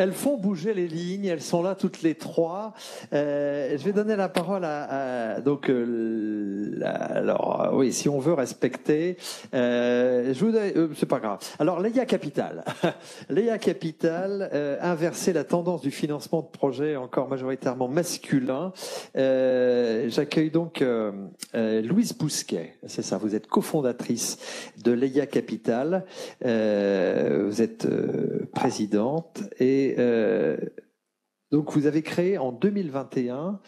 elles font bouger les lignes, elles sont là toutes les trois. Je vais donner la parole alors oui, si on veut respecter, c'est pas grave. Alors Leia Capital, Leia Capital, inverser la tendance du financement de projets encore majoritairement masculin. J'accueille donc Louise Bousquet, c'est ça, vous êtes cofondatrice de Leia Capital, vous êtes présidente et donc vous avez créé en 2021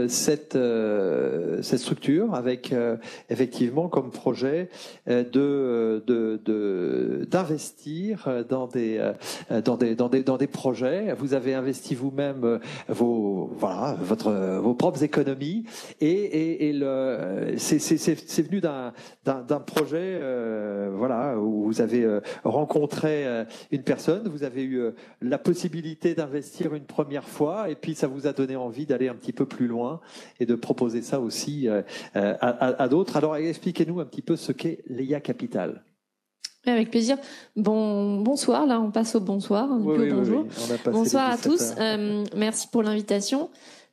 cette structure avec effectivement comme projet d'investir dans des projets. Vous avez investi vous-même vos propres économies et c'est venu d'un projet où vous avez rencontré une personne, vous avez eu la possibilité d'investir une première fois et puis ça vous a donné envie d'aller un petit peu plus loin et de proposer ça aussi à d'autres. Alors expliquez-nous un petit peu ce qu'est Leia Capital. Avec plaisir. Bonsoir, là on passe au bonsoir, oui, au bonjour. Oui. Bonsoir à tous, merci pour l'invitation.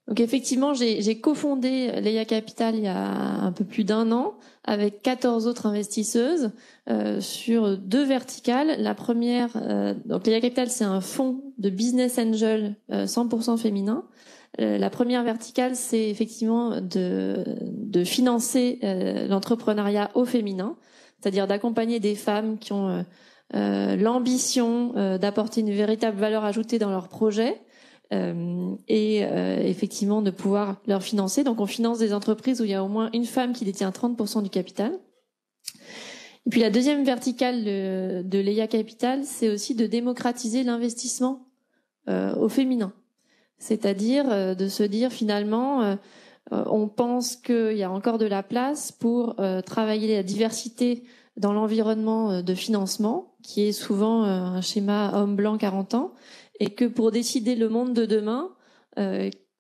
Donc effectivement, j'ai cofondé Leia Capital il y a un peu plus d'1 an avec 14 autres investisseuses sur 2 verticales. La première, donc Leia Capital, c'est un fonds de business angel 100% féminin. La première verticale, c'est effectivement de financer l'entrepreneuriat au féminin, c'est-à-dire d'accompagner des femmes qui ont l'ambition d'apporter une véritable valeur ajoutée dans leur projet et effectivement de pouvoir leur financer. Donc on finance des entreprises où il y a au moins une femme qui détient 30% du capital. Et puis la deuxième verticale de Leia Capital, c'est aussi de démocratiser l'investissement au féminin. C'est-à-dire de se dire finalement, on pense qu'il y a encore de la place pour travailler la diversité dans l'environnement de financement, qui est souvent un schéma homme blanc 40 ans, et que pour décider le monde de demain,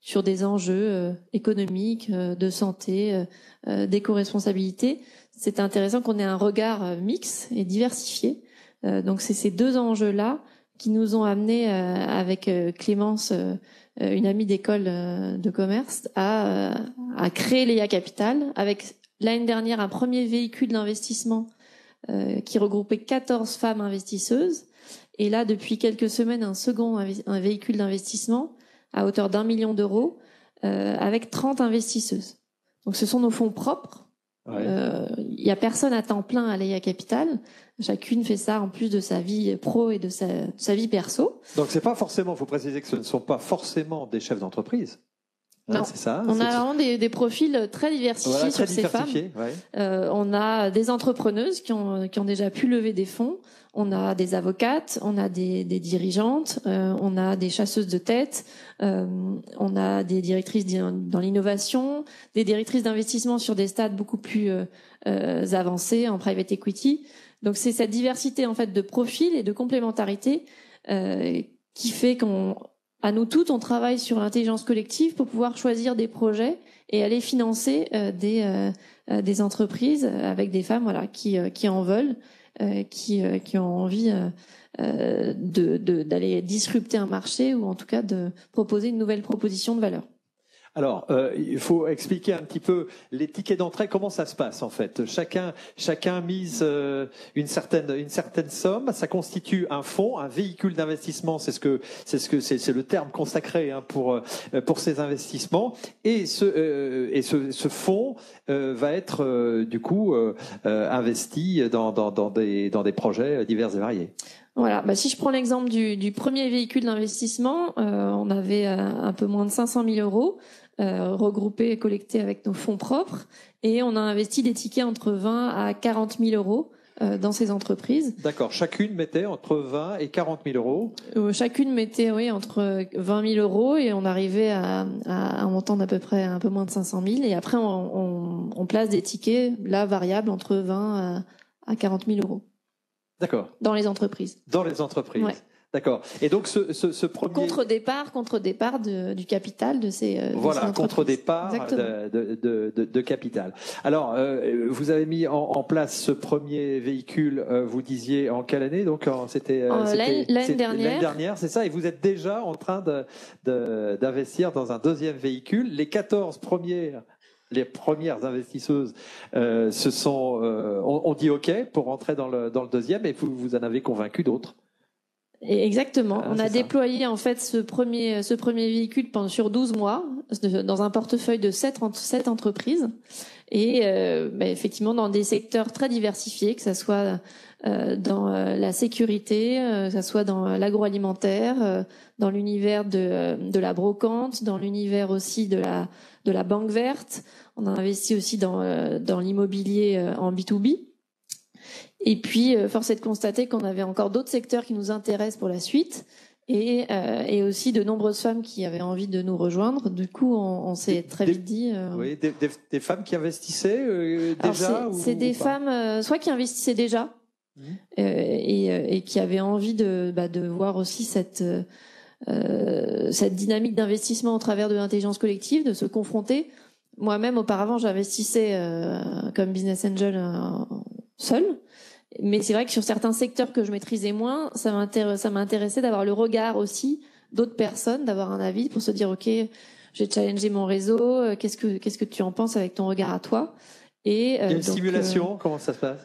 sur des enjeux économiques, de santé, d'éco-responsabilité, c'est intéressant qu'on ait un regard mixte et diversifié. Donc c'est ces 2 enjeux-là qui nous ont amenés avec Clémence, une amie d'école de commerce, à créer Leia Capital, avec l'année dernière un premier véhicule d'investissement qui regroupait 14 femmes investisseuses, et là depuis quelques semaines un véhicule d'investissement à hauteur d'1 million d'euros avec 30 investisseuses. Donc ce sont nos fonds propres. Il y a personne à temps plein à Leia Capital. Chacune fait ça en plus de sa vie pro et de sa vie perso. Donc c'est pas forcément, faut préciser que ce ne sont pas forcément des chefs d'entreprise. Non, c'est ça. On a vraiment des profils très diversifiés sur ces femmes. Ouais. On a des entrepreneuses qui ont déjà pu lever des fonds. On a des avocates, on a des dirigeantes, on a des chasseuses de tête, on a des directrices dans l'innovation, des directrices d'investissement sur des stades beaucoup plus avancés en private equity. Donc c'est cette diversité en fait de profils et de complémentarité qui fait qu'à nous toutes, on travaille sur l'intelligence collective pour pouvoir choisir des projets et aller financer des entreprises avec des femmes qui en veulent, qui ont envie d'aller disrupter un marché ou en tout cas de proposer une nouvelle proposition de valeur. Alors, il faut expliquer un petit peu les tickets d'entrée, comment ça se passe en fait. Chacun mise une certaine somme, ça constitue un fonds, un véhicule d'investissement, c'est le terme consacré pour ces investissements, et ce fonds va être du coup investi dans des projets divers et variés. Voilà. Si je prends l'exemple du premier véhicule d'investissement, on avait un peu moins de 500 000 euros regroupés et collectés avec nos fonds propres, et on a investi des tickets entre 20 à 40 000 euros dans ces entreprises. D'accord. Chacune mettait entre 20 et 40 000 euros. Chacune mettait, oui, entre 20 000 euros, et on arrivait à un montant d'à peu près un peu moins de 500 000. Et après, on place des tickets là variables entre 20 à 40 000 euros. D'accord. Dans les entreprises. Dans les entreprises. Ouais. D'accord. Et donc ce premier contre-départ du capital de ces voilà, de contre-départ de capital. Alors vous avez mis en place ce premier véhicule. Vous disiez en quelle année? Donc c'était l'année dernière. L'année dernière, c'est ça. Et vous êtes déjà en train d'investir dans un deuxième véhicule. Les premières investisseuses ont dit OK pour rentrer dans le deuxième, et vous en avez convaincu d'autres. Exactement. On a déployé en fait ce premier véhicule sur 12 mois dans un portefeuille de 7 entreprises et effectivement dans des secteurs très diversifiés, que ça soit dans la sécurité, que ça soit dans l'agroalimentaire, dans l'univers de la brocante, dans l'univers aussi de la banque verte. On a investi aussi dans l'immobilier en B2B. Et puis, force est de constater qu'on avait encore d'autres secteurs qui nous intéressent pour la suite, et aussi de nombreuses femmes qui avaient envie de nous rejoindre. Du coup, on s'est très vite dit. Oui, des femmes qui investissaient déjà. C'est des femmes, soit qui investissaient déjà, et qui avaient envie de voir aussi cette dynamique d'investissement au travers de l'intelligence collective, de se confronter. Moi-même, auparavant, j'investissais comme business angel seule. Mais c'est vrai que sur certains secteurs que je maîtrisais moins, ça m'intéressait d'avoir le regard aussi d'autres personnes, d'avoir un avis pour se dire ok, j'ai challengé mon réseau, qu'est-ce que tu en penses avec ton regard à toi? Et il y a une simulation, comment ça se passe?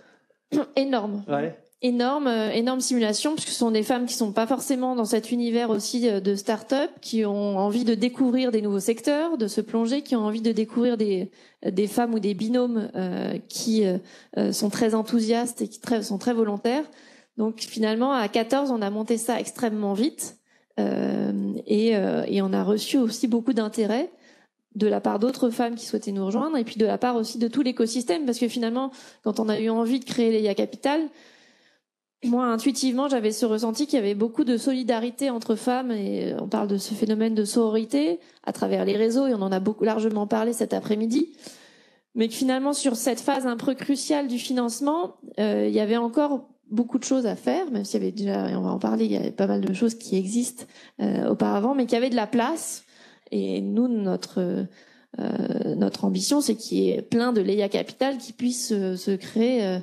Énorme. Ouais. Énorme simulation, puisque ce sont des femmes qui sont pas forcément dans cet univers aussi de start-up, qui ont envie de découvrir des nouveaux secteurs, de se plonger, qui ont envie de découvrir des femmes ou des binômes qui sont très enthousiastes et qui sont très volontaires. Donc finalement, à 14, on a monté ça extrêmement vite, et on a reçu aussi beaucoup d'intérêt de la part d'autres femmes qui souhaitaient nous rejoindre, et puis de la part aussi de tout l'écosystème, parce que finalement, quand on a eu envie de créer Leia Capital, moi, intuitivement, j'avais ce ressenti qu'il y avait beaucoup de solidarité entre femmes, et on parle de ce phénomène de sororité à travers les réseaux, et on en a largement parlé cet après-midi. Mais que finalement, sur cette phase un peu cruciale du financement, il y avait encore beaucoup de choses à faire, même s'il y avait déjà, et on va en parler, il y avait pas mal de choses qui existent auparavant, mais qu'il y avait de la place. Et nous, notre ambition, c'est qu'il y ait plein de Leia Capital qui puissent se créer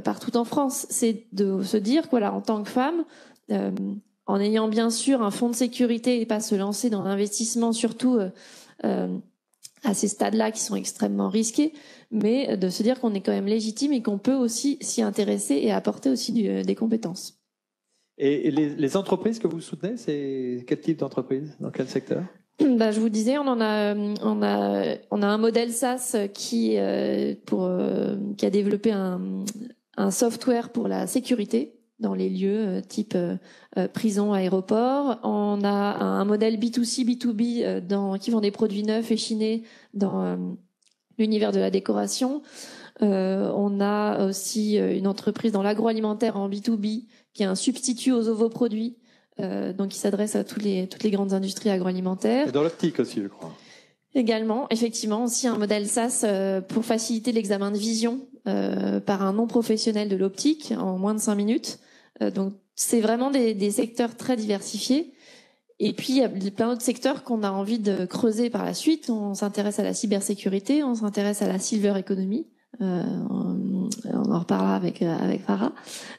partout en France. C'est de se dire que voilà, en tant que femme, en ayant bien sûr un fonds de sécurité et pas se lancer dans l'investissement, surtout à ces stades-là qui sont extrêmement risqués, mais de se dire qu'on est quand même légitime et qu'on peut aussi s'y intéresser et apporter aussi des compétences. Et les entreprises que vous soutenez, c'est quel type d'entreprise? Dans quel secteur? Je vous disais, on a un modèle SaaS qui a développé un software pour la sécurité dans les lieux type prison, aéroport. On a un modèle B2C, B2B qui vend des produits neufs et chinés dans l'univers de la décoration. On a aussi une entreprise dans l'agroalimentaire en B2B qui est un substitut aux ovoproduits. Donc, qui s'adresse à toutes les grandes industries agroalimentaires. Et dans l'optique aussi, je crois. Également, effectivement, aussi un modèle SaaS pour faciliter l'examen de vision par un non-professionnel de l'optique en moins de 5 minutes. Donc, c'est vraiment des secteurs très diversifiés. Et puis, il y a plein d'autres secteurs qu'on a envie de creuser par la suite. On s'intéresse à la cybersécurité, on s'intéresse à la silver economy. On en reparlera avec Farah.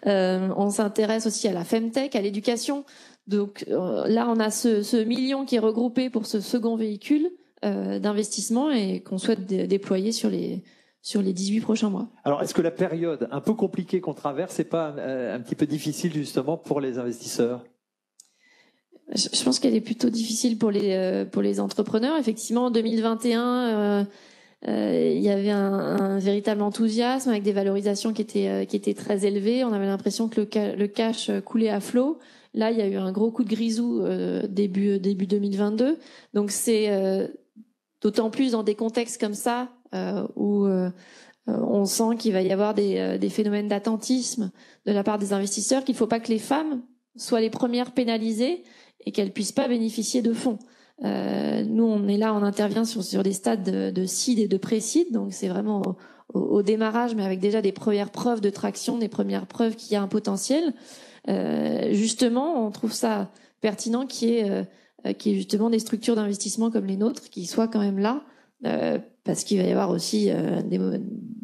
On s'intéresse aussi à la femtech, à l'éducation. Donc là, on a ce million qui est regroupé pour ce second véhicule d'investissement et qu'on souhaite déployer sur les 18 prochains mois. Alors, est-ce que la période un peu compliquée qu'on traverse, c'est pas un petit peu difficile justement pour les investisseurs? Je pense qu'elle est plutôt difficile pour les entrepreneurs. Effectivement, en 2021. Il y avait un véritable enthousiasme avec des valorisations qui étaient très élevées. On avait l'impression que le cash coulait à flot. Là, il y a eu un gros coup de grisou début 2022. Donc c'est d'autant plus dans des contextes comme ça où on sent qu'il va y avoir des phénomènes d'attentisme de la part des investisseurs, qu'il ne faut pas que les femmes soient les premières pénalisées et qu'elles puissent pas bénéficier de fonds. Nous, on est là, on intervient sur des stades de seed et de pré-seed, donc c'est vraiment au démarrage, mais avec déjà des premières preuves de traction, des premières preuves qu'il y a un potentiel. Justement, on trouve ça pertinent qu'il y ait justement des structures d'investissement comme les nôtres qui soient quand même là, parce qu'il va y avoir aussi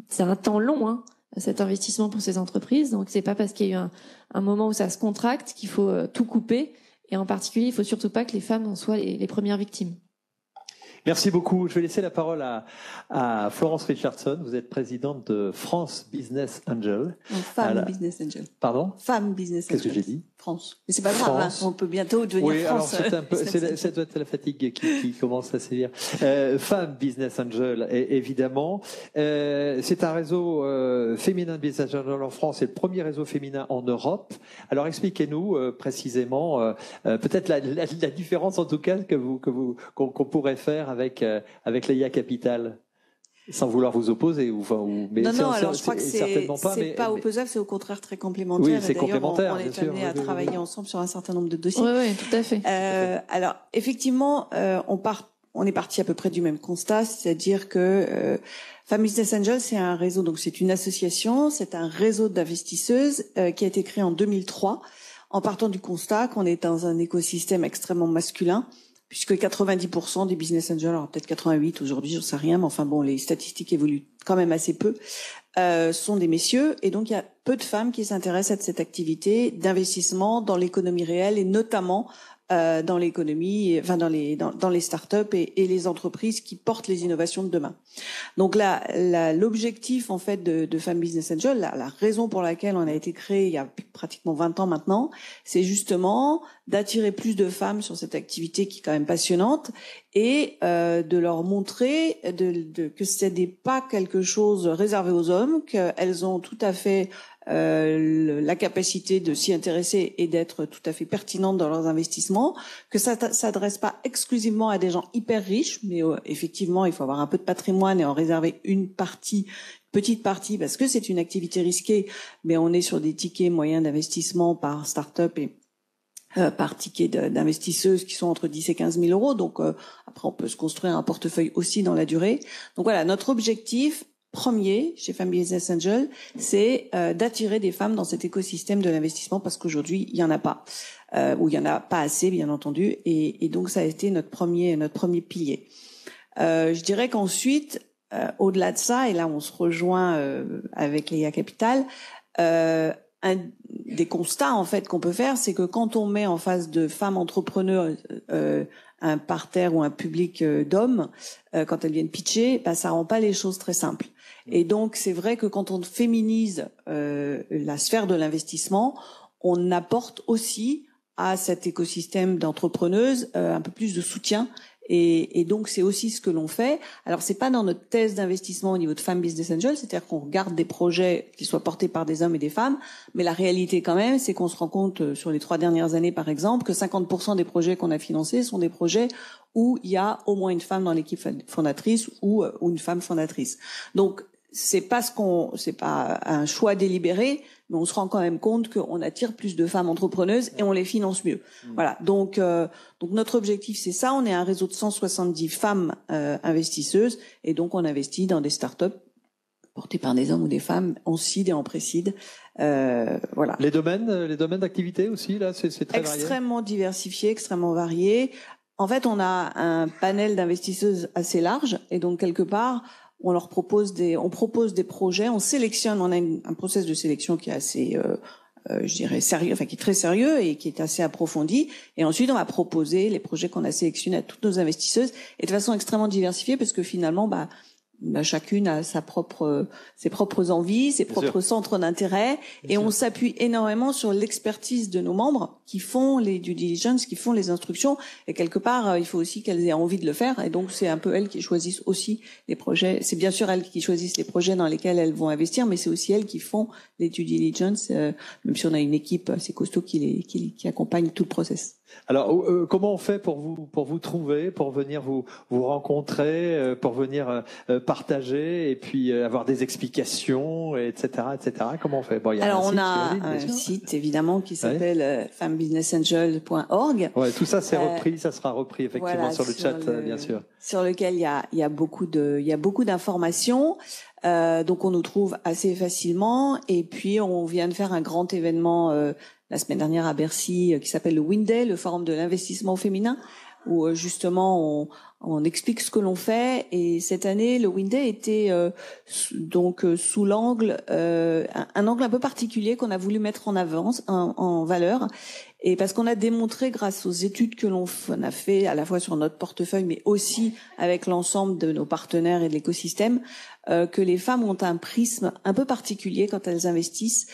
c'est un temps long, hein, cet investissement pour ces entreprises. Donc c'est pas parce qu'il y a eu un moment où ça se contracte qu'il faut tout couper. Et en particulier, il faut surtout pas que les femmes en soient les premières victimes. Merci beaucoup. Je vais laisser la parole à Florence Richardson. Vous êtes présidente de France Business Angel. Femme Business Angel. Pardon? Femme Business Angel. Qu'est-ce que j'ai dit? France. Mais c'est pas grave, hein, on peut bientôt devenir France. Oui, alors c'est peut-être la fatigue qui commence à sévir. Femme Business Angel, évidemment. C'est un réseau féminin de Business Angel en France. C'est le premier réseau féminin en Europe. Alors expliquez-nous précisément peut-être la différence en tout cas qu'on pourrait faire avec Leia Capital. Sans vouloir vous opposer mais non, alors je crois que c'est pas opposable, c'est au contraire très complémentaire. Oui, c'est complémentaire. On est amené à travailler ensemble sur un certain nombre de dossiers. Oui, tout à fait. Alors effectivement, on est parti à peu près du même constat, c'est-à-dire que Femme Business Angel, c'est un réseau, donc c'est une association, c'est un réseau d'investisseuses qui a été créé en 2003, en partant du constat qu'on est dans un écosystème extrêmement masculin, puisque 90% des business angels, alors peut-être 88 aujourd'hui, j'en sais rien, mais enfin bon, les statistiques évoluent quand même assez peu, sont des messieurs, et donc il y a peu de femmes qui s'intéressent à cette activité d'investissement dans l'économie réelle, et notamment dans l'économie, enfin dans les startups et les entreprises qui portent les innovations de demain. Donc là, l'objectif en fait de Femme Business Angel, la raison pour laquelle on a été créé il y a pratiquement 20 ans maintenant, c'est justement d'attirer plus de femmes sur cette activité qui est quand même passionnante et de leur montrer que ce n'est pas quelque chose réservé aux hommes, qu'elles ont tout à fait la capacité de s'y intéresser et d'être tout à fait pertinentes dans leurs investissements, que ça s'adresse pas exclusivement à des gens hyper riches, mais effectivement il faut avoir un peu de patrimoine et en réserver une petite partie parce que c'est une activité risquée, mais on est sur des tickets moyens d'investissement par start-up et par ticket d'investisseuses qui sont entre 10 et 15 000 euros. Donc après on peut se construire un portefeuille aussi dans la durée. Donc voilà, notre objectif premier chez Femme Business Angel, c'est d'attirer des femmes dans cet écosystème de l'investissement parce qu'aujourd'hui il y en a pas, ou il y en a pas assez bien entendu, et donc ça a été notre premier pilier. Je dirais qu'ensuite, au-delà de ça, et là on se rejoint avec Leia Capital, un des constats en fait qu'on peut faire, c'est que quand on met en face de femmes entrepreneurs un parterre ou un public d'hommes, quand elles viennent pitcher, ça rend pas les choses très simples. Et donc c'est vrai que quand on féminise la sphère de l'investissement, on apporte aussi à cet écosystème d'entrepreneuses un peu plus de soutien. Et donc c'est aussi ce que l'on fait. Alors c'est pas dans notre thèse d'investissement au niveau de Femme Business Angel, c'est-à-dire qu'on regarde des projets qui soient portés par des hommes et des femmes, mais la réalité quand même, c'est qu'on se rend compte sur les 3 dernières années par exemple que 50% des projets qu'on a financés sont des projets où il y a au moins une femme dans l'équipe fondatrice ou une femme fondatrice. Donc c'est pas un choix délibéré, mais on se rend quand même compte qu'on attire plus de femmes entrepreneuses et on les finance mieux. Voilà. Donc notre objectif c'est ça. On est un réseau de 170 femmes investisseuses et donc on investit dans des startups portées par des hommes ou des femmes en seed et en pré-seed. Voilà. Les domaines d'activité aussi là, c'est très extrêmement diversifié, extrêmement varié. En fait, on a un panel d'investisseuses assez large et donc quelque part on propose des projets, on sélectionne, on a un process de sélection qui est assez, je dirais sérieux, enfin qui est très sérieux et qui est assez approfondi. Et ensuite, on va proposer les projets qu'on a sélectionnés à toutes nos investisseuses et de façon extrêmement diversifiée parce que finalement, chacune a ses propres envies, ses propres centres d'intérêt, et on s'appuie énormément sur l'expertise de nos membres qui font les due diligence, qui font les instructions, et quelque part il faut aussi qu'elles aient envie de le faire, et donc c'est un peu elles qui choisissent aussi les projets. C'est bien sûr elles qui choisissent les projets dans lesquels elles vont investir, mais c'est aussi elles qui font les due diligence, même si on a une équipe assez costaud qui accompagne tout le process. Alors, comment on fait pour vous trouver, pour venir vous rencontrer, pour venir partager et puis avoir des explications, etc., etc. Comment on fait? Alors, on a un site évidemment qui s'appelle femmebusinessangel.org. Ouais, tout ça c'est repris, ça sera repris effectivement sur le chat, bien sûr. Sur lequel il y a beaucoup d'informations. Donc on nous trouve assez facilement. Et puis on vient de faire un grand événement la semaine dernière à Bercy qui s'appelle le Wind Day, le forum de l'investissement féminin, où justement on explique ce que l'on fait. Et cette année, le Wind Day était sous l'angle, un angle un peu particulier qu'on a voulu mettre en valeur. Et parce qu'on a démontré, grâce aux études que l'on a fait à la fois sur notre portefeuille, mais aussi avec l'ensemble de nos partenaires et de l'écosystème, que les femmes ont un prisme un peu particulier quand elles investissent.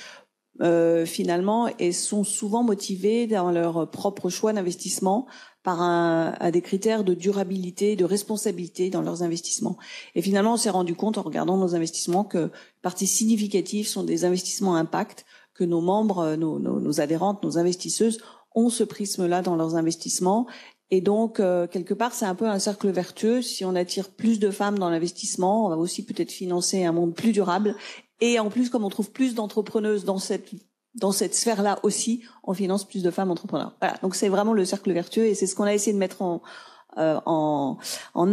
Finalement, et sont souvent motivées dans leur propre choix d'investissement par à des critères de durabilité, de responsabilité dans leurs investissements. Et finalement, on s'est rendu compte en regardant nos investissements que une partie significative sont des investissements à impact, que nos membres, nos adhérentes, nos investisseuses ont ce prisme-là dans leurs investissements. Et donc, quelque part, c'est un peu un cercle vertueux. Si on attire plus de femmes dans l'investissement, on va aussi peut-être financer un monde plus durable. Et en plus, comme on trouve plus d'entrepreneuses dans cette sphère-là aussi, on finance plus de femmes entrepreneurs. Voilà. Donc c'est vraiment le cercle vertueux et c'est ce qu'on a essayé de mettre en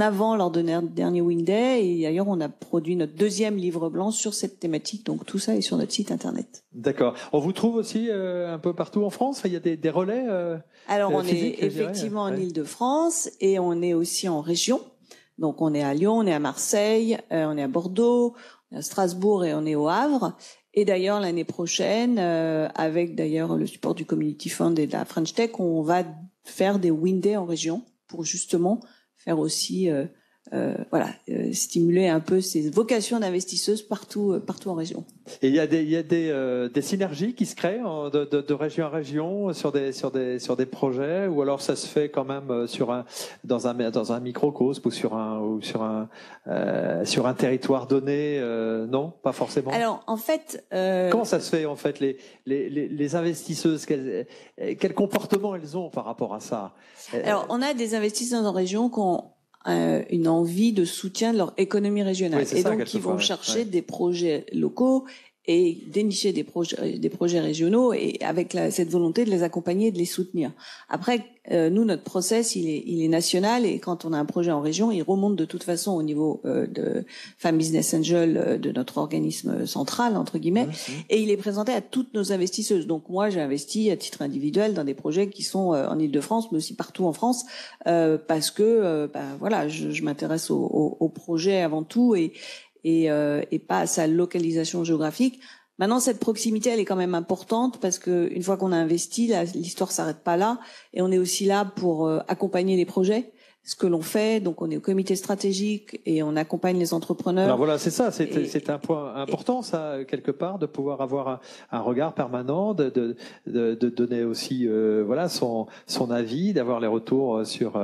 avant lors de notre dernier Wind Day. Et d'ailleurs, on a produit notre deuxième livre blanc sur cette thématique. Donc tout ça est sur notre site internet. D'accord. On vous trouve aussi un peu partout en France. Il y a des relais. Alors on physiques, est effectivement en Île-de-France et on est aussi en région. Donc on est à Lyon, on est à Marseille, on est à Bordeaux, à Strasbourg et on est au Havre. Et d'ailleurs, l'année prochaine, avec d'ailleurs le support du Community Fund et de la French Tech, on va faire des Wind Day en région pour justement faire aussi, stimuler un peu ces vocations d'investisseuses partout en région. Et il y a des synergies qui se créent de région à région sur des projets, ou alors ça se fait quand même dans un microcosme ou sur un territoire donné. Non, pas forcément. Alors en fait, comment ça se fait en fait les investisseuses, quel comportement elles ont par rapport à ça? Alors on a des investisseurs en région qui ont une envie de soutien de leur économie régionale, et donc qui vont chercher des projets locaux et dénicher des projets régionaux, et avec cette volonté de les accompagner et de les soutenir. Après, nous, notre process, il est national, et quand on a un projet en région, il remonte de toute façon au niveau de Femmes Business Angel, de notre organisme central, entre guillemets, et il est présenté à toutes nos investisseuses. Donc moi, j'ai investi à titre individuel dans des projets qui sont en Île-de-France, mais aussi partout en France, parce que je m'intéresse au projet avant tout, et pas à sa localisation géographique. Maintenant, cette proximité, elle est quand même importante, parce que une fois qu'on a investi, l'histoire s'arrête pas là, et on est aussi là pour accompagner les projets, ce que l'on fait. Donc, on est au comité stratégique et on accompagne les entrepreneurs. Alors voilà, c'est ça, c'est un point important, ça, quelque part, de pouvoir avoir un regard permanent, de donner aussi, son avis, d'avoir les retours sur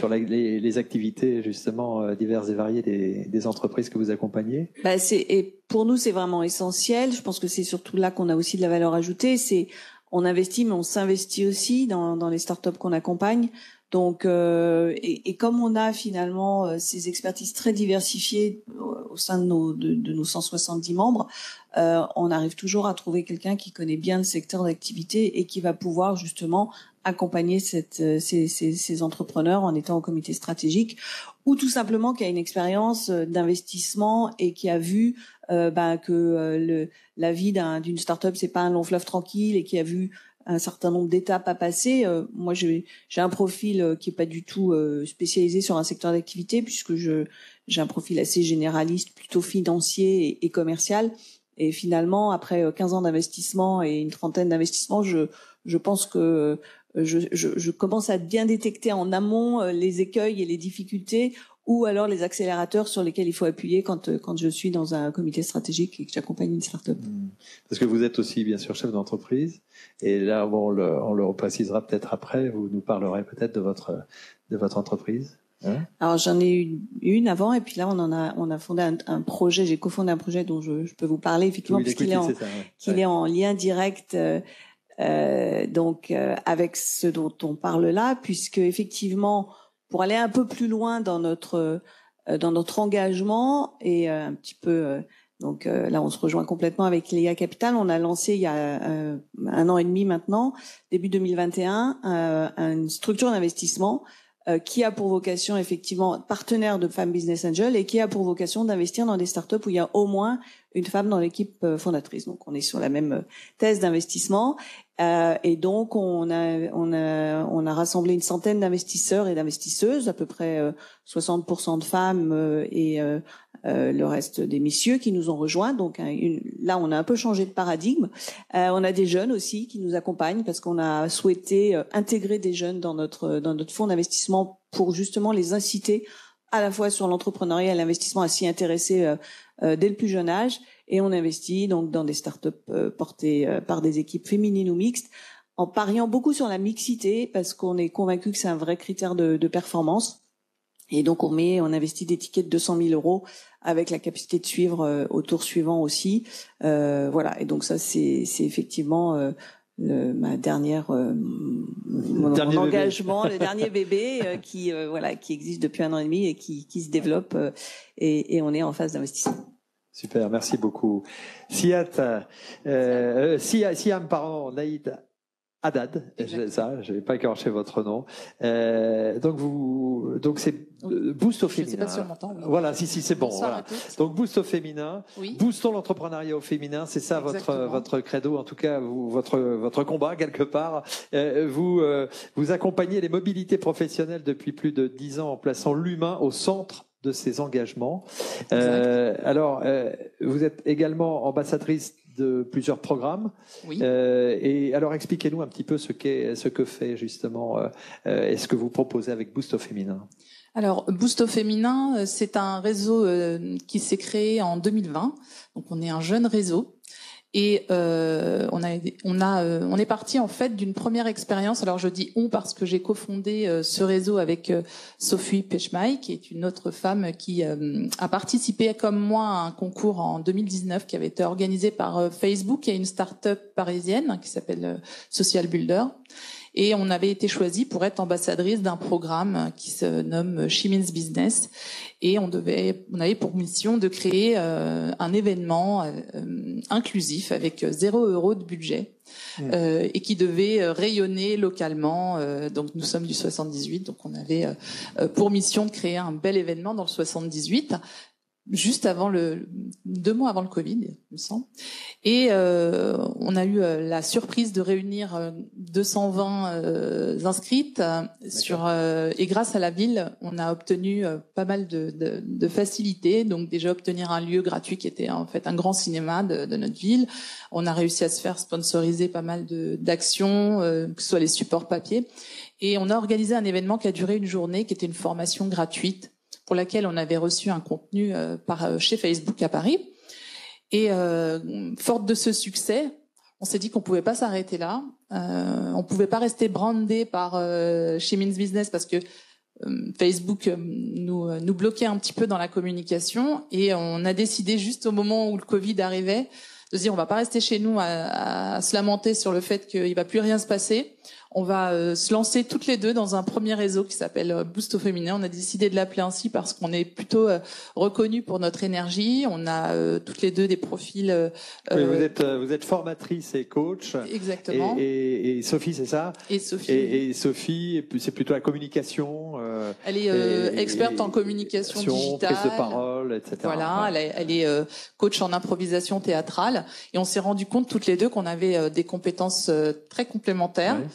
les activités, justement, diverses et variées des entreprises que vous accompagnez. Et pour nous, c'est vraiment essentiel. Je pense que c'est surtout là qu'on a aussi de la valeur ajoutée. On investit, mais on s'investit aussi dans les startups qu'on accompagne. Donc, et comme on a finalement ces expertises très diversifiées au sein de nos 170 membres, on arrive toujours à trouver quelqu'un qui connaît bien le secteur d'activité et qui va pouvoir justement accompagner ces entrepreneurs en étant au comité stratégique, ou tout simplement qui a une expérience d'investissement et qui a vu que la vie d'une start-up, c'est pas un long fleuve tranquille, et qui a vu un certain nombre d'étapes à passer. Moi, j'ai un profil qui est pas du tout spécialisé sur un secteur d'activité, puisque j'ai un profil assez généraliste, plutôt financier et commercial. Et finalement, après 15 ans d'investissement et une trentaine d'investissements, je pense que je commence à bien détecter en amont les écueils et les difficultés, ou alors les accélérateurs sur lesquels il faut appuyer quand je suis dans un comité stratégique et que j'accompagne une start-up. Parce que vous êtes aussi, bien sûr, chef d'entreprise. Et là, on le reprécisera peut-être après. Vous nous parlerez peut-être de votre entreprise. Alors, j'en ai eu une avant, et puis là, on a fondé un projet. J'ai cofondé un projet dont je peux vous parler, effectivement, puisqu'il est en lien direct, avec ce dont on parle là, puisque effectivement, pour aller un peu plus loin dans notre engagement, et un petit peu, là on se rejoint complètement avec Leia Capital. On a lancé il y a 1 an et demi maintenant, début 2021, une structure d'investissement qui a pour vocation effectivement partenaire de Femmes Business Angel et qui a pour vocation d'investir dans des startups où il y a au moins une femme dans l'équipe fondatrice. Donc on est sur la même thèse d'investissement et donc on a rassemblé une centaine d'investisseurs et d'investisseuses, à peu près 60% de femmes et le reste des messieurs qui nous ont rejoints. Donc là, on a un peu changé de paradigme. On a des jeunes aussi qui nous accompagnent parce qu'on a souhaité intégrer des jeunes dans notre fonds d'investissement pour justement les inciter à la fois sur l'entrepreneuriat et l'investissement à s'y intéresser dès le plus jeune âge. Et on investit donc dans des startups portées par des équipes féminines ou mixtes, en pariant beaucoup sur la mixité parce qu'on est convaincu que c'est un vrai critère de performance. Et donc on investit des tickets de 200 000 euros avec la capacité de suivre au tour suivant aussi. Voilà. Et donc ça c'est effectivement ma dernière mon engagement, le dernier bébé qui existe depuis 1 an et demi et qui se développe et on est en phase d'investissement. Super, merci beaucoup. Siam, Naïd Haddad, je vais pas écorcher votre nom. Donc c'est Boost au féminin. Je sais pas si on m'entend. Oui. Voilà, si c'est bon. Voilà. Donc Boost au fémin, oui. Boostons l'entrepreneuriat au féminin, c'est ça votre credo, en tout cas votre combat quelque part. Vous accompagnez les mobilités professionnelles depuis plus de 10 ans en plaçant l'humain au centre de ses engagements. Alors, vous êtes également ambassadrice de plusieurs programmes. Oui. Et alors, expliquez-nous un petit peu ce que fait justement et ce que vous proposez avec Boost au féminin. Alors, Boost au féminin, c'est un réseau qui s'est créé en 2020. Donc, on est un jeune réseau. Et on est parti en fait d'une première expérience. Alors je dis on parce que j'ai cofondé ce réseau avec Sophie Pechmaï, qui est une autre femme qui a participé comme moi à un concours en 2019 qui avait été organisé par Facebook. Il y a une start-up parisienne qui s'appelle Social Builder. Et on avait été choisi pour être ambassadrice d'un programme qui se nomme She Means Business. Et on avait pour mission de créer un événement inclusif avec 0 € de budget et qui devait rayonner localement. Donc nous sommes du 78, donc on avait pour mission de créer un bel événement dans le 78. Juste avant 2 mois avant le Covid, il me semble. Et on a eu la surprise de réunir 220 inscrites et grâce à la ville, on a obtenu pas mal de facilités. Donc déjà obtenir un lieu gratuit qui était en fait un grand cinéma de notre ville. On a réussi à se faire sponsoriser pas mal d'actions, que ce soit les supports papier. Et on a organisé un événement qui a duré 1 journée, qui était une formation gratuite, pour laquelle on avait reçu un contenu chez Facebook à Paris. Et forte de ce succès, on s'est dit qu'on pouvait pas s'arrêter là. On pouvait pas rester brandé par She Means Business parce que Facebook nous bloquait un petit peu dans la communication. Et on a décidé juste au moment où le Covid arrivait de se dire on va pas rester chez nous à se lamenter sur le fait qu'il va plus rien se passer. On va se lancer toutes les deux dans un premier réseau qui s'appelle Boost au féminin. On a décidé de l'appeler ainsi parce qu'on est plutôt reconnus pour notre énergie. On a toutes les deux des profils. Oui, vous êtes formatrice et coach. Exactement. Et Sophie, c'est ça? Et Sophie. Et Sophie, c'est plutôt la communication. Elle est experte en communication digitale, prise de parole, etc. Voilà, elle est coach en improvisation théâtrale. Et on s'est rendu compte toutes les deux qu'on avait des compétences très complémentaires. Ouais.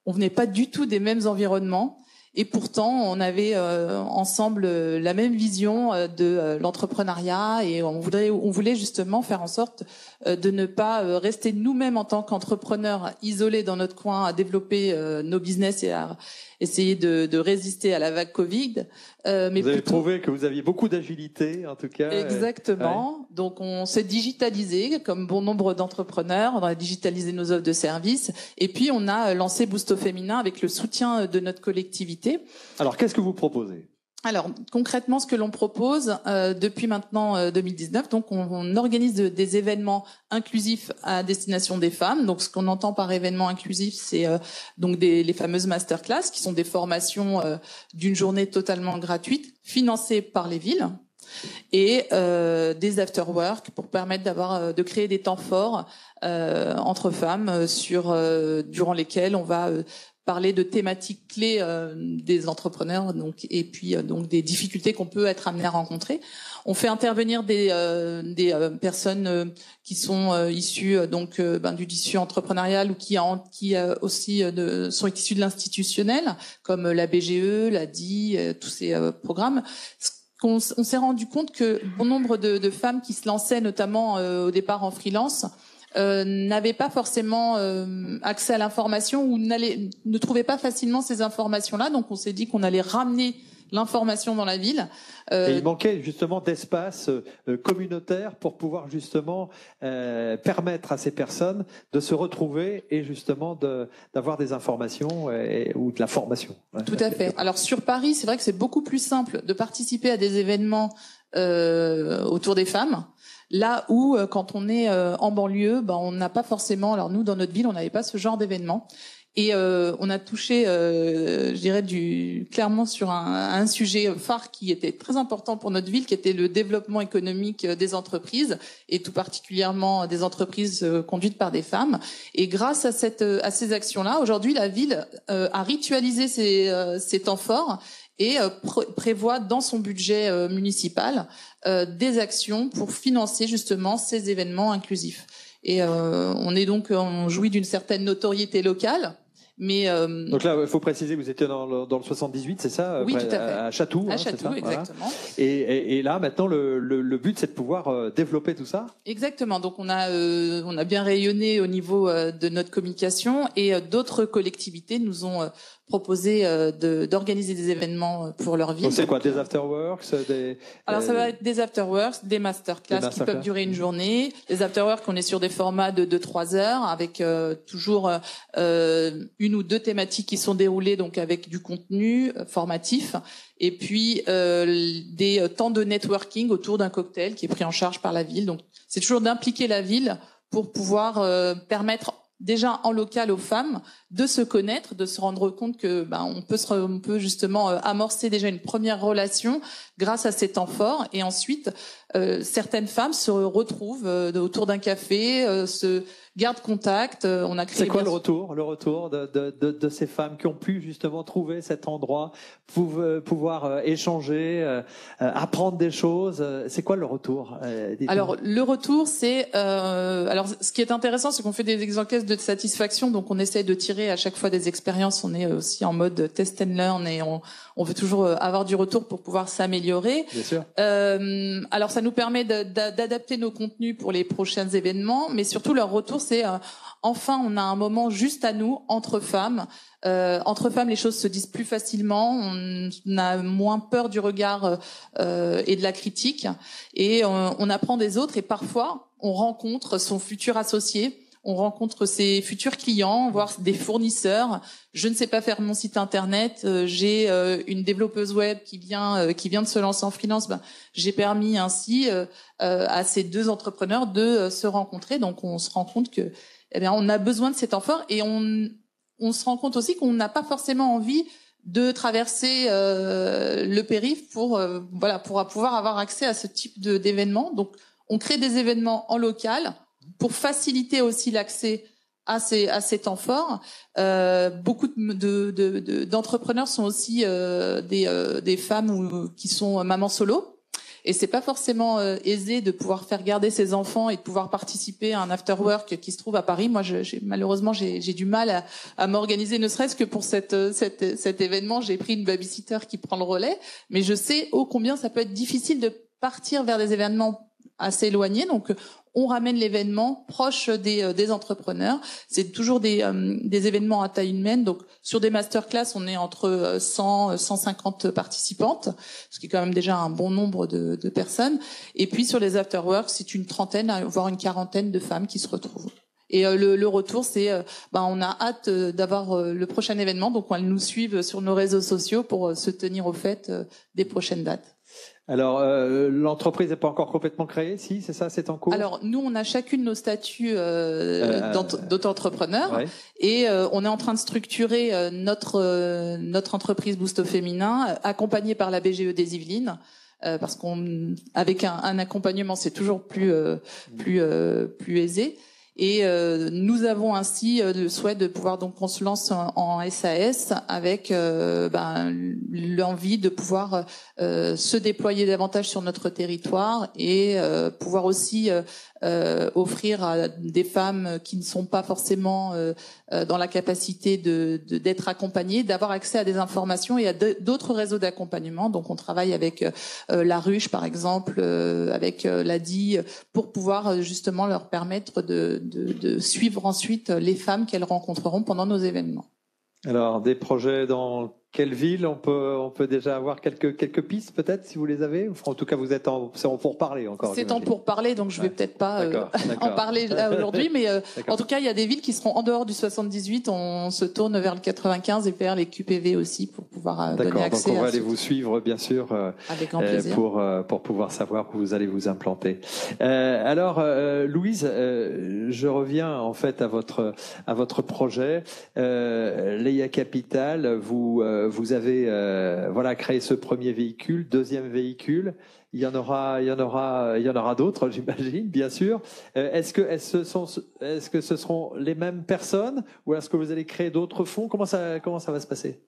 On venait pas du tout des mêmes environnements et pourtant on avait ensemble la même vision de l'entrepreneuriat et on voulait justement faire en sorte de ne pas rester nous-mêmes en tant qu'entrepreneurs isolés dans notre coin à développer nos business et à essayer de résister à la vague Covid. Mais vous avez prouvé que vous aviez beaucoup d'agilité, en tout cas. Exactement. Ouais. Donc, on s'est digitalisé, comme bon nombre d'entrepreneurs. On a digitalisé nos offres de services. Et puis, on a lancé Boost au féminin avec le soutien de notre collectivité. Alors, qu'est-ce que vous proposez ? Alors, concrètement, ce que l'on propose depuis maintenant 2019, donc on organise des événements inclusifs à destination des femmes. Donc, ce qu'on entend par événement inclusif, c'est donc les fameuses masterclass, qui sont des formations d'une journée totalement gratuite, financées par les villes, et des after-work pour permettre de créer des temps forts entre femmes durant lesquels on va parler de thématiques clés des entrepreneurs, donc et puis donc des difficultés qu'on peut être amené à rencontrer. On fait intervenir des personnes qui sont issues du tissu entrepreneurial ou qui aussi sont issues de l'institutionnel, comme la BGE, la DI, tous ces programmes. On s'est rendu compte que bon nombre de femmes qui se lançaient, notamment au départ en freelance, n'avaient pas forcément accès à l'information ou ne trouvaient pas facilement ces informations-là. Donc on s'est dit qu'on allait ramener l'information dans la ville. Et il manquait justement d'espace communautaire pour pouvoir justement permettre à ces personnes de se retrouver et justement d'avoir des informations ou de la formation. Tout à fait. Alors sur Paris, c'est vrai que c'est beaucoup plus simple de participer à des événements autour des femmes. Là où, quand on est en banlieue, on n'a pas forcément. Alors nous, dans notre ville, on n'avait pas ce genre d'événement. Et on a touché, je dirais, clairement sur un sujet phare qui était très important pour notre ville, qui était le développement économique des entreprises, et tout particulièrement des entreprises conduites par des femmes. Et grâce à ces actions-là, aujourd'hui, la ville a ritualisé ces temps forts et prévoit dans son budget municipal des actions pour financer justement ces événements inclusifs. Et on jouit d'une certaine notoriété locale. Mais donc là, il faut préciser que vous étiez dans le 78, c'est ça? Oui, tout à fait. À Chatou. À Chatou, exactement. Voilà. Et là, maintenant, le but, c'est de pouvoir développer tout ça? Exactement. Donc, on a bien rayonné au niveau de notre communication, et d'autres collectivités nous ont proposé d'organiser des événements pour leur ville. Donc c'est quoi, des afterworks, Alors ça va être des afterworks, des masterclass qui peuvent durer une journée. Les afterworks, on est sur des formats de 3 heures avec toujours une ou deux thématiques qui sont déroulées, donc avec du contenu formatif, et puis des temps de networking autour d'un cocktail qui est pris en charge par la ville. Donc c'est toujours d'impliquer la ville pour pouvoir permettre déjà en local aux femmes de se connaître, de se rendre compte que on peut justement amorcer déjà une première relation grâce à ces temps forts, et ensuite certaines femmes se retrouvent autour d'un café, se gardent contact. On a créé. C'est quoi le retour de ces femmes qui ont pu justement trouver cet endroit, pouvoir échanger, apprendre des choses? C'est quoi le retour? Alors le retour, c'est ce qui est intéressant, c'est qu'on fait des enquêtes de satisfaction, donc on essaie de tirer à chaque fois des expériences. On est aussi en mode test and learn, et on veut toujours avoir du retour pour pouvoir s'améliorer. Bien sûr. Alors ça nous permet d'adapter nos contenus pour les prochains événements, mais surtout leur retour, c'est enfin on a un moment juste à nous entre femmes. Entre femmes, les choses se disent plus facilement, on a moins peur du regard et de la critique, et on apprend des autres, et parfois on rencontre son futur associé. On rencontre ses futurs clients, voire des fournisseurs. Je ne sais pas faire mon site internet. J'ai une développeuse web qui vient de se lancer en freelance. J'ai permis ainsi à ces deux entrepreneurs de se rencontrer. Donc on se rend compte que, on a besoin de cet effort, et on se rend compte aussi qu'on n'a pas forcément envie de traverser le périph' pour pouvoir avoir accès à ce type d'événements. Donc on crée des événements en local pour faciliter aussi l'accès à ces temps forts. Beaucoup d'entrepreneurs sont aussi des femmes qui sont mamans solo, et c'est pas forcément aisé de pouvoir faire garder ses enfants et de pouvoir participer à un after work qui se trouve à Paris. Moi, malheureusement, j'ai du mal à m'organiser, ne serait-ce que pour cet événement. J'ai pris une babysitter qui prend le relais, mais je sais ô combien ça peut être difficile de partir vers des événements assez éloignés. Donc on ramène l'événement proche des entrepreneurs. C'est toujours des événements à taille humaine. Donc sur des masterclass, on est entre 100 150 participantes, ce qui est quand même déjà un bon nombre de personnes. Et puis sur les afterworks, c'est une trentaine voire une quarantaine de femmes qui se retrouvent. Et le retour, c'est on a hâte d'avoir le prochain événement, donc elles nous suivent sur nos réseaux sociaux pour se tenir au fait des prochaines dates. Alors, l'entreprise n'est pas encore complètement créée, si, c'est ça, c'est en cours? Alors, nous, on a chacune nos statuts d'auto-entrepreneur, ouais. Et on est en train de structurer notre entreprise Boost au féminin, accompagnée par la BGE des Yvelines, parce qu'avec un accompagnement, c'est toujours plus aisé. Et nous avons ainsi le souhait de pouvoir donc qu'on se lance en SAS avec l'envie de pouvoir se déployer davantage sur notre territoire et pouvoir aussi offrir à des femmes qui ne sont pas forcément dans la capacité d'être accompagnées, d'avoir accès à des informations et à d'autres réseaux d'accompagnement. Donc on travaille avec la Ruche par exemple, avec l'ADI, pour pouvoir justement leur permettre de suivre ensuite les femmes qu'elles rencontreront pendant nos événements. Alors, des projets dans quelle ville on peut déjà avoir quelques pistes peut-être si vous les avez. En tout cas, vous êtes c'est en pourparlers encore. C'est en pourparlers, donc je vais peut-être pas en parler là aujourd'hui, mais en tout cas, il y a des villes qui seront en dehors du 78. On se tourne vers le 95 et vers les QPV aussi pour pouvoir donner accès. Donc on va aller vous suivre bien sûr avec grand plaisir pour pouvoir savoir où vous allez vous implanter. Alors, Louise, je reviens en fait à votre projet. Leia Capital, vous avez créé ce premier véhicule, deuxième véhicule. Il y en aura d'autres, j'imagine, bien sûr. Est-ce que ce seront les mêmes personnes ou est-ce que vous allez créer d'autres fonds? Comment ça va se passer?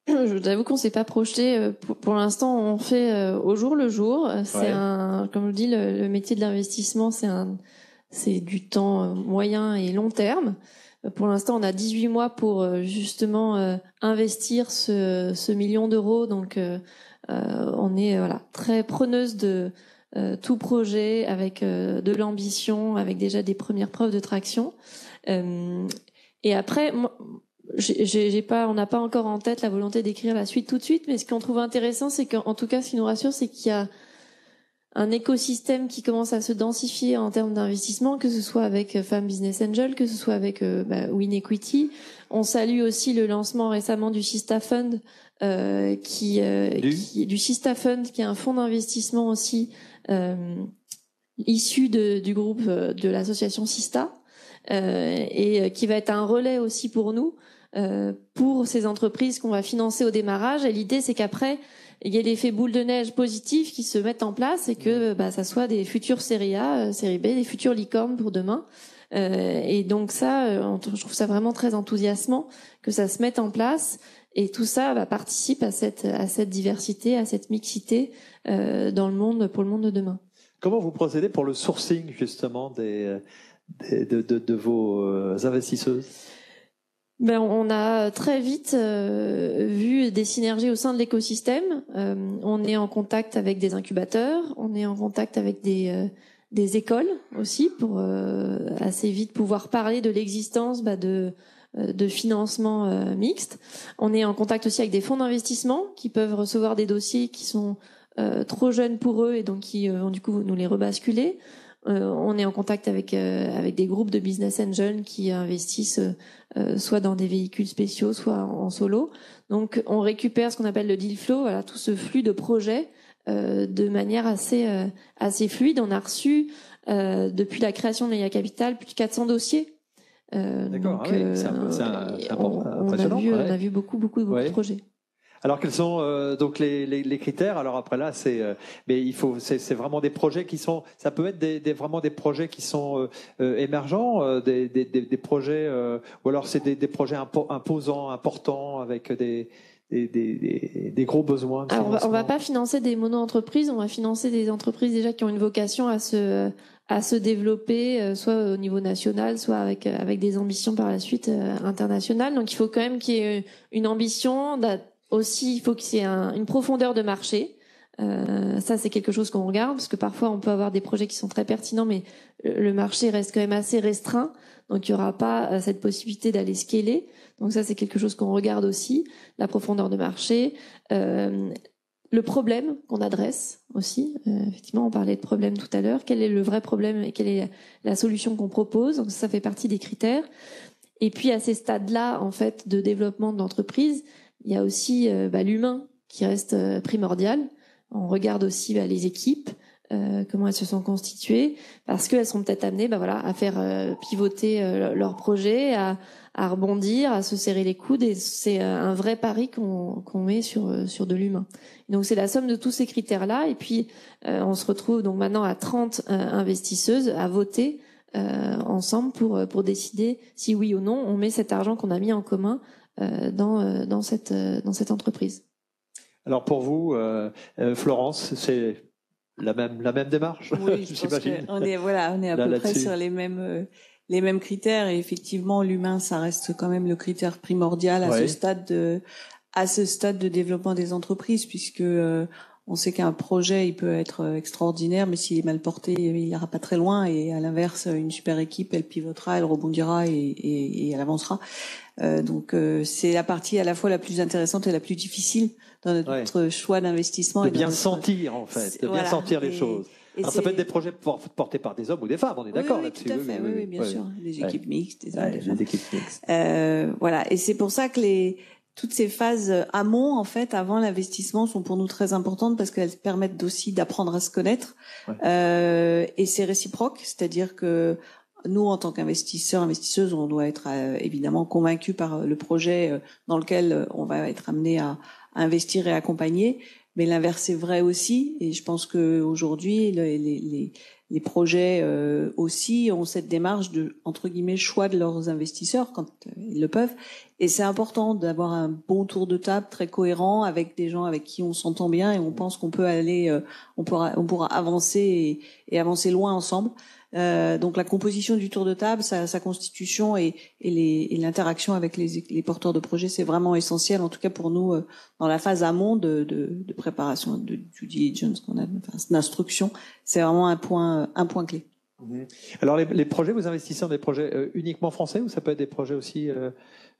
Je vous avoue qu'on s'est pas projeté. Pour l'instant, on fait au jour le jour. C'est comme je vous dis, le métier de l'investissement, c'est du temps moyen et long terme. Pour l'instant, on a 18 mois pour justement investir ce million d'euros. Donc, on est très preneuse de tout projet avec de l'ambition, avec déjà des premières preuves de traction. Et après, on n'a pas encore en tête la volonté d'écrire la suite tout de suite. Mais ce qu'on trouve intéressant, c'est qu'en tout cas, ce qui nous rassure, c'est qu'il y a un écosystème qui commence à se densifier en termes d'investissement, que ce soit avec Femmes Business Angel, que ce soit avec Win Equity. On salue aussi le lancement récemment du Sista Fund, du Sista Fund, qui est un fonds d'investissement aussi issu du groupe de l'association Sista, et qui va être un relais aussi pour nous, pour ces entreprises qu'on va financer au démarrage. Et l'idée, c'est qu'après, il y a l'effet boule de neige positif qui se mettent en place et que ça soit des futurs série A, série B, des futurs licornes pour demain. Et donc ça, je trouve ça vraiment très enthousiasmant que ça se mette en place. Et tout ça participe à cette diversité, à cette mixité dans le monde, pour le monde de demain. Comment vous procédez pour le sourcing justement de vos investisseuses? On a très vite vu des synergies au sein de l'écosystème. On est en contact avec des incubateurs, on est en contact avec des écoles aussi pour assez vite pouvoir parler de l'existence de financement mixte. On est en contact aussi avec des fonds d'investissement qui peuvent recevoir des dossiers qui sont trop jeunes pour eux et donc qui vont du coup nous les rebasculer. On est en contact avec des groupes de business angels qui investissent soit dans des véhicules spéciaux, soit en solo. Donc on récupère ce qu'on appelle le deal flow, tout ce flux de projets de manière assez fluide. On a reçu depuis la création de Leia Capital plus de 400 dossiers. D'accord, c'est impressionnant. On a vu beaucoup de projets. Alors quels sont donc les critères? Alors après là, c'est vraiment des projets qui sont, ça peut être vraiment des projets qui sont émergents, des projets ou alors c'est des projets imposants, importants avec des gros besoins. Alors on va pas financer des mono-entreprises, on va financer des entreprises déjà qui ont une vocation à se développer, soit au niveau national, soit avec des ambitions par la suite internationales. Donc il faut quand même qu'il y ait une ambition. Aussi, il faut qu'il y ait une profondeur de marché. Ça, c'est quelque chose qu'on regarde, parce que parfois, on peut avoir des projets qui sont très pertinents, mais le marché reste quand même assez restreint. Donc, il n'y aura pas cette possibilité d'aller scaler. Donc, ça, c'est quelque chose qu'on regarde aussi. La profondeur de marché. Le problème qu'on adresse aussi. Effectivement, on parlait de problème tout à l'heure. Quel est le vrai problème et quelle est la solution qu'on propose? Donc, ça fait partie des critères. Et puis, à ces stades-là, en fait, de développement de l'entreprise, il y a aussi l'humain qui reste primordial. On regarde aussi les équipes, comment elles se sont constituées, parce qu'elles sont peut-être amenées à faire pivoter leur projet, à rebondir, à se serrer les coudes. Et c'est un vrai pari qu'on met sur de l'humain. Donc c'est la somme de tous ces critères-là. Et puis on se retrouve donc maintenant à 30 investisseuses à voter ensemble pour décider si oui ou non on met cet argent qu'on a mis en commun dans cette entreprise. Alors pour vous, Florence, c'est la même démarche, oui, j'imagine. On est à peu près sur les mêmes critères. Et effectivement, l'humain, ça reste quand même le critère primordial à ce stade de développement des entreprises, puisque on sait qu'un projet, il peut être extraordinaire, mais s'il est mal porté, il n'ira pas très loin. Et à l'inverse, une super équipe, elle pivotera, elle rebondira et elle avancera. Donc c'est la partie à la fois la plus intéressante et la plus difficile dans notre choix d'investissement. De bien sentir, en fait, de bien sentir les choses. Alors ça peut être des projets portés par des hommes ou des femmes, on est d'accord là-dessus. Tout à fait, oui, bien sûr. Des équipes mixtes, des hommes, des femmes. Des équipes mixtes. Voilà, et c'est pour ça que toutes ces phases amont, en fait, avant l'investissement, sont pour nous très importantes parce qu'elles permettent aussi d'apprendre à se connaître. Et c'est réciproque, c'est-à-dire que nous, en tant qu'investisseurs, investisseuses, on doit être évidemment convaincus par le projet dans lequel on va être amené à investir et accompagner. Mais l'inverse est vrai aussi. Et je pense qu'aujourd'hui, les projets aussi ont cette démarche de, entre guillemets, choix de leurs investisseurs quand ils le peuvent. Et c'est important d'avoir un bon tour de table très cohérent avec des gens avec qui on s'entend bien et on pense qu'on peut aller, on pourra avancer et avancer loin ensemble. Donc la composition du tour de table, sa constitution et l'interaction avec les porteurs de projets, c'est vraiment essentiel. En tout cas pour nous, dans la phase amont de préparation, de due diligence qu'on a, d'instruction, c'est vraiment un point clé. Alors les projets, vous investissez dans des projets uniquement français ou ça peut être des projets aussi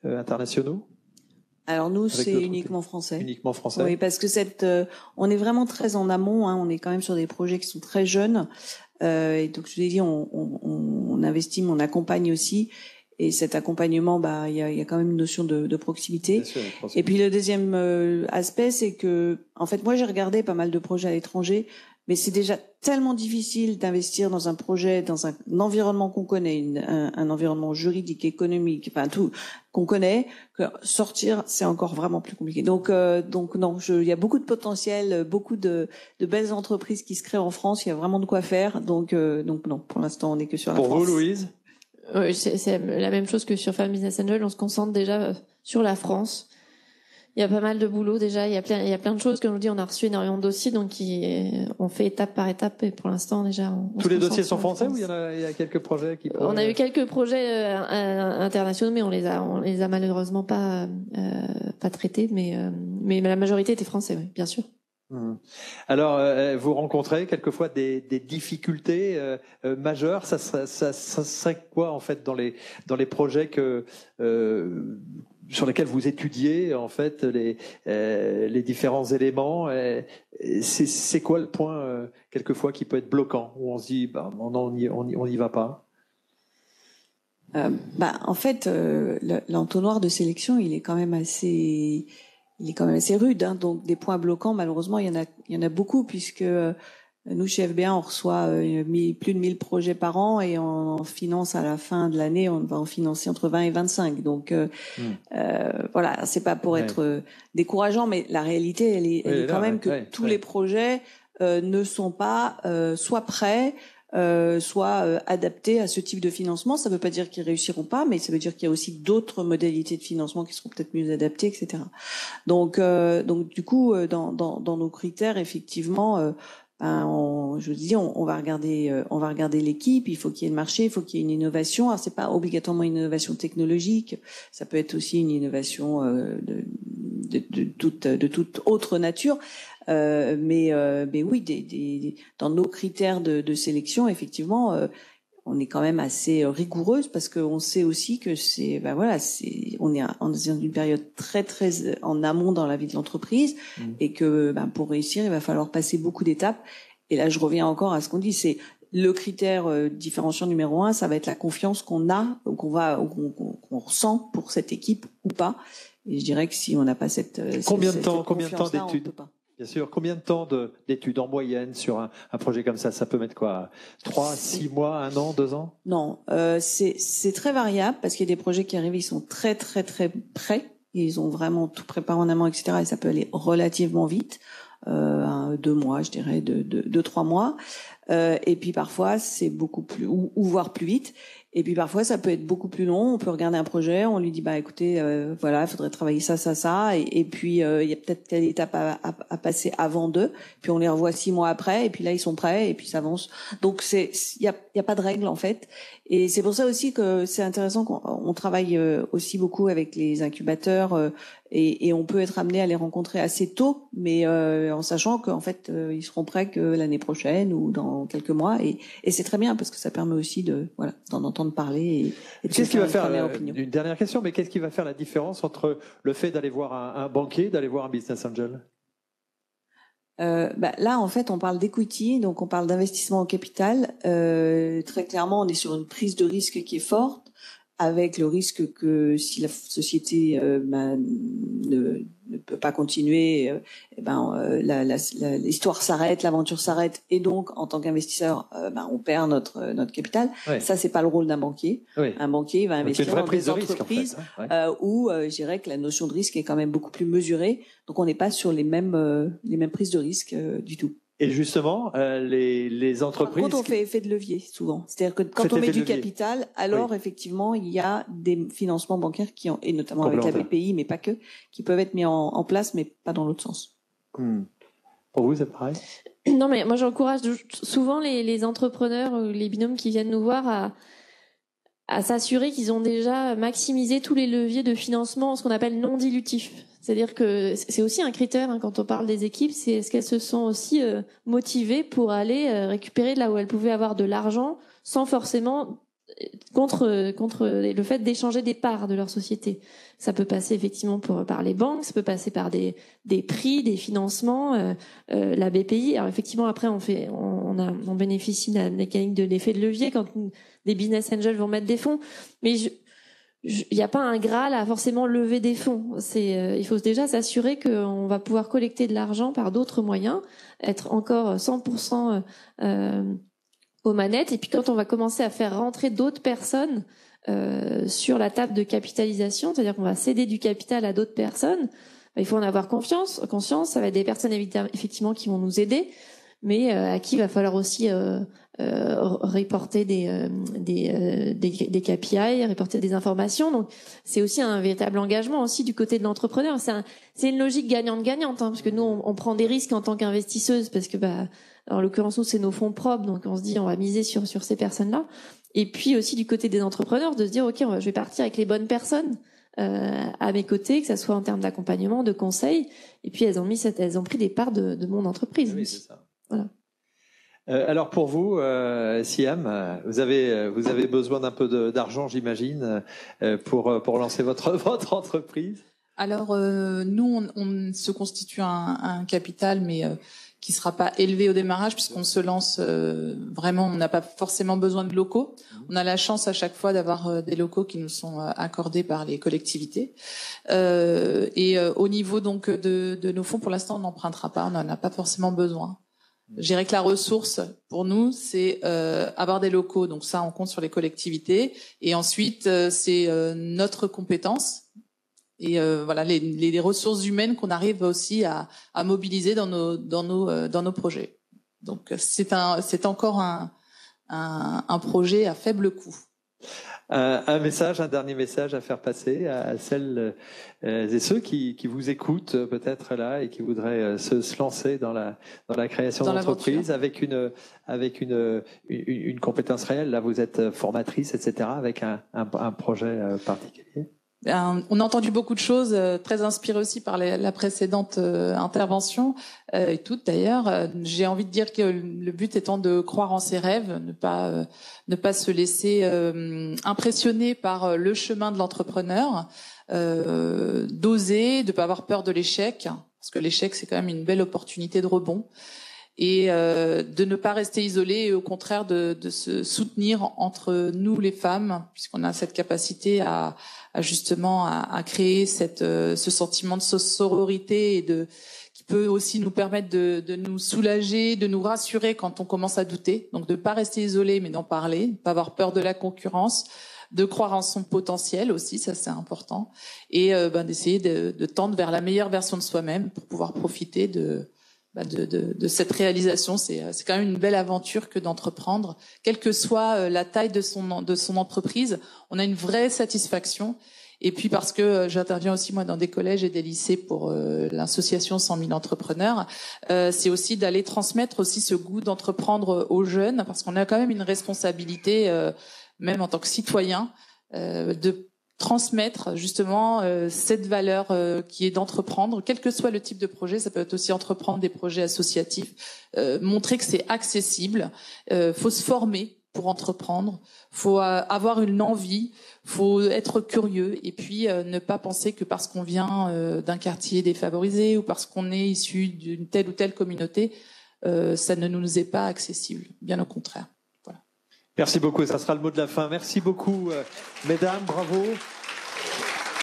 internationaux? Alors nous, c'est uniquement français. Uniquement français. Oui, parce que on est vraiment très en amont. On est quand même sur des projets qui sont très jeunes. Et donc je vous ai dit, on investit, mais on accompagne aussi. Et cet accompagnement, il y a quand même une notion de proximité. Bien sûr, et puis le deuxième aspect, c'est que, en fait, moi j'ai regardé pas mal de projets à l'étranger. Mais c'est déjà tellement difficile d'investir dans un projet, dans un environnement qu'on connaît, un environnement juridique, économique, enfin tout qu'on connaît, que sortir, c'est encore vraiment plus compliqué. Donc non, il y a beaucoup de potentiel, beaucoup de belles entreprises qui se créent en France. Il y a vraiment de quoi faire. Donc non, pour l'instant, on n'est que sur la France. Pour vous, Louise? Oui, c'est la même chose que sur Femmes Business Angel. On se concentre déjà sur la France. Il y a pas mal de boulot déjà, il y a plein de choses, comme je vous dis, on a reçu énormément de dossiers, donc on fait étape par étape, et pour l'instant déjà... Tous les dossiers sont français ou il y a quelques projets qui... On a eu quelques projets internationaux, mais on les a malheureusement pas traités, mais la majorité était français, oui, bien sûr. Alors, vous rencontrez quelquefois des difficultés majeures. Ça serait quoi en fait dans les projets sur lesquels vous étudiez en fait les différents éléments? C'est quoi le point quelquefois qui peut être bloquant, où on se dit on y va pas? En fait, l'entonnoir de sélection, il est quand même assez rude, hein. Donc des points bloquants, malheureusement, il y en a beaucoup, puisque nous chez FBA on reçoit plus de 1000 projets par an et on finance à la fin de l'année, on va en financer entre 20 et 25. Donc voilà, c'est pas pour être décourageant, mais la réalité elle est quand même que tous les projets ne sont pas soit prêts, soit adaptés à ce type de financement. Ça ne veut pas dire qu'ils réussiront pas, mais ça veut dire qu'il y a aussi d'autres modalités de financement qui seront peut-être mieux adaptées, etc. Donc du coup, dans nos critères, effectivement, je vous dis, on va regarder l'équipe. Il faut qu'il y ait le marché, il faut qu'il y ait une innovation. Alors c'est pas obligatoirement une innovation technologique, ça peut être aussi une innovation de toute autre nature. Mais oui, dans nos critères de sélection, effectivement, on est quand même assez rigoureuse parce qu'on sait aussi que on est dans une période très très en amont dans la vie de l'entreprise et que pour réussir, il va falloir passer beaucoup d'étapes. Et là, je reviens encore à ce qu'on dit, c'est le critère différenciant numéro 1, ça va être la confiance qu'on a, qu'on ressent pour cette équipe ou pas. Et je dirais que si on n'a pas combien de temps d'études? Bien sûr. Combien de temps d'études en moyenne sur un projet comme ça? Ça peut mettre quoi? 3, 6 mois, 1 an, 2 ans? Non, c'est très variable parce qu'il y a des projets qui arrivent, ils sont très très très prêts. Ils ont vraiment tout préparé en amont, etc. Et ça peut aller relativement vite. 2 mois, je dirais, 2-3 mois. Et puis parfois c'est beaucoup plus ou voire plus vite. Et puis parfois ça peut être beaucoup plus long. On peut regarder un projet, on lui dit bah écoutez voilà, il faudrait travailler ça et puis il y a peut-être telle étape à passer avant d'eux. Puis on les revoit 6 mois après et puis là ils sont prêts et puis ça avance. Donc il y a pas de règle en fait. Et c'est pour ça aussi que c'est intéressant qu'on travaille aussi beaucoup avec les incubateurs et on peut être amené à les rencontrer assez tôt, mais en sachant qu'en fait ils seront prêts que l'année prochaine ou dans quelques mois. Et c'est très bien parce que ça permet aussi d'en entendre parler et de qu'est-ce qui va faire opinion. une dernière question, mais qu'est-ce qui va faire la différence entre le fait d'aller voir un banquier, d'aller voir un business angel? Là, en fait, on parle d'equity, donc on parle d'investissement au capital. Très clairement, on est sur une prise de risque qui est forte, avec le risque que si la société ne peut pas continuer, l'histoire s'arrête, l'aventure s'arrête, et donc en tant qu'investisseur, on perd notre capital. Oui. Ça, c'est pas le rôle d'un banquier. Oui. Un banquier va investir dans des entreprises en fait, hein. où je dirais que la notion de risque est quand même beaucoup plus mesurée. Donc on n'est pas sur les mêmes prises de risque du tout. Et justement, les entreprises... Par contre, on fait effet de levier souvent. C'est-à-dire que quand on met du capital, alors effectivement, il y a des financements bancaires et notamment avec la BPI, mais pas que, qui peuvent être mis en place, mais pas dans l'autre sens. Pour vous, c'est pareil? Non, mais moi, j'encourage souvent les entrepreneurs ou les binômes qui viennent nous voir à s'assurer qu'ils ont déjà maximisé tous les leviers de financement, ce qu'on appelle non dilutif. C'est-à-dire que c'est aussi un critère quand on parle des équipes, c'est est-ce qu'elles se sont aussi motivées pour aller récupérer là où elles pouvaient avoir de l'argent sans forcément contre le fait d'échanger des parts de leur société. Ça peut passer effectivement par les banques, ça peut passer par des prix, des financements, la BPI. Alors effectivement après on bénéficie de la mécanique de l'effet de levier quand des business angels vont mettre des fonds, mais il n'y a pas un Graal à forcément lever des fonds. Il faut déjà s'assurer qu'on va pouvoir collecter de l'argent par d'autres moyens, être encore 100% aux manettes. Et puis quand on va commencer à faire rentrer d'autres personnes sur la table de capitalisation, c'est-à-dire qu'on va céder du capital à d'autres personnes, il faut en avoir conscience. Ça va être des personnes effectivement qui vont nous aider, mais à qui il va falloir aussi reporter des KPI, reporter des informations. Donc c'est aussi un véritable engagement aussi du côté de l'entrepreneur. C'est une logique gagnante-gagnante, parce que nous on prend des risques en tant qu'investisseuse parce que en l'occurrence nous c'est nos fonds propres, donc on se dit on va miser sur ces personnes-là. Et puis aussi du côté des entrepreneurs de se dire ok je vais partir avec les bonnes personnes à mes côtés, que ça soit en termes d'accompagnement, de conseil. Et puis elles ont pris des parts de mon entreprise. Oui, c'est ça. Voilà. Alors pour vous, Siam, vous avez besoin d'un peu d'argent, j'imagine, pour lancer votre entreprise. Alors nous, on se constitue un capital, mais qui sera pas élevé au démarrage puisqu'on se lance vraiment. On n'a pas forcément besoin de locaux. On a la chance à chaque fois d'avoir des locaux qui nous sont accordés par les collectivités. Et au niveau donc de nos fonds, pour l'instant, on n'empruntera pas. On n'en a pas forcément besoin. Je dirais que la ressource pour nous, c'est avoir des locaux. Donc ça, on compte sur les collectivités. Et ensuite, c'est notre compétence et voilà les ressources humaines qu'on arrive aussi à mobiliser dans nos projets. Donc c'est encore un projet à faible coût. Un dernier message à faire passer à celles et ceux qui vous écoutent peut-être là et qui voudraient se lancer dans la création d'entreprise avec une compétence réelle. Là, vous êtes formatrice, etc., avec un projet particulier. On a entendu beaucoup de choses très inspirées aussi par la précédente intervention et toutes d'ailleurs. J'ai envie de dire que le but étant de croire en ses rêves, ne pas se laisser impressionner par le chemin de l'entrepreneur, d'oser, de pas avoir peur de l'échec, parce que l'échec c'est quand même une belle opportunité de rebond. Et de ne pas rester isolé et au contraire de se soutenir entre nous les femmes, puisqu'on a cette capacité à justement à créer ce sentiment de sororité et qui peut aussi nous permettre de nous soulager, de nous rassurer quand on commence à douter. Donc de pas rester isolé mais d'en parler, de pas avoir peur de la concurrence, de croire en son potentiel aussi, ça c'est important, et d'essayer de tendre vers la meilleure version de soi-même pour pouvoir profiter de de cette réalisation. C'est quand même une belle aventure que d'entreprendre, quelle que soit la taille de son entreprise. On a une vraie satisfaction. Et puis parce que j'interviens aussi moi dans des collèges et des lycées pour l'association 100 000 entrepreneurs, c'est aussi d'aller transmettre aussi ce goût d'entreprendre aux jeunes, parce qu'on a quand même une responsabilité, même en tant que citoyen, de transmettre justement cette valeur qui est d'entreprendre, quel que soit le type de projet. Ça peut être aussi entreprendre des projets associatifs, montrer que c'est accessible. Faut se former pour entreprendre, faut avoir une envie, faut être curieux, et puis ne pas penser que parce qu'on vient d'un quartier défavorisé ou parce qu'on est issu d'une telle ou telle communauté, ça ne nous est pas accessible. Bien au contraire. Voilà. Merci beaucoup, ça sera le mot de la fin. Merci beaucoup, mesdames, bravo.